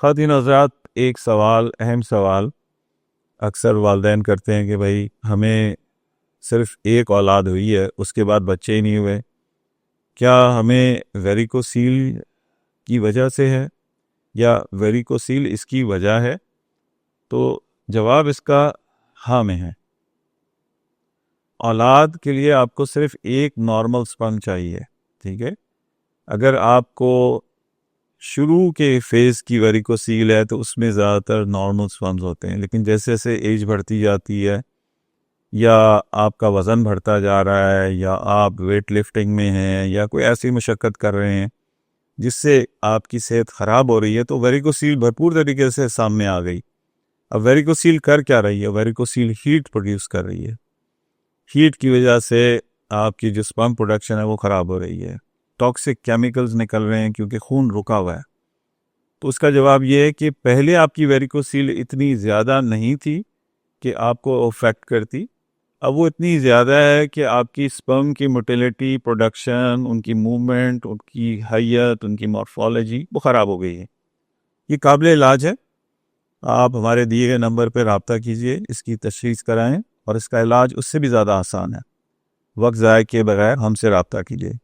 ख़वातीन हज़रात, एक सवाल, अहम सवाल अक्सर वालिदैन करते हैं कि भाई हमें सिर्फ़ एक औलाद हुई है, उसके बाद बच्चे ही नहीं हुए, क्या हमें वेरिकोसील की वजह से है या वेरिकोसील इसकी वजह है? तो जवाब इसका हाँ में है। औलाद के लिए आपको सिर्फ एक नॉर्मल स्पर्म चाहिए, ठीक है। अगर आपको शुरू के फेज़ की वेरिकोसील है तो उसमें ज़्यादातर नॉर्मल स्पर्म्स होते हैं, लेकिन जैसे जैसे एज बढ़ती जाती है या आपका वज़न बढ़ता जा रहा है या आप वेट लिफ्टिंग में हैं या कोई ऐसी मशक्क़त कर रहे हैं जिससे आपकी सेहत ख़राब हो रही है, तो वेरिकोसील भरपूर तरीके से सामने आ गई। अब वेरिकोसील कर क्या रही है? वेरिकोसील हीट प्रोड्यूस कर रही है। हीट की वजह से आपकी जो स्पर्म प्रोडक्शन है वो ख़राब हो रही है, टॉक्सिक केमिकल्स निकल रहे हैं क्योंकि खून रुका हुआ है। तो उसका जवाब ये है कि पहले आपकी वेरिकोसील इतनी ज़्यादा नहीं थी कि आपको अफेक्ट करती, अब वो इतनी ज़्यादा है कि आपकी स्पर्म की मोटिलिटी, प्रोडक्शन, उनकी मूवमेंट, उनकी हैयत, उनकी मॉर्फोलॉजी वो ख़राब हो गई है। ये काबिल इलाज है। आप हमारे दिए गए नंबर पर रब्ता कीजिए, इसकी तशख़ीस कराएं और इसका इलाज उससे भी ज़्यादा आसान है। वक्त ज़ाया किए बगैर हमसे रब्ता कीजिए।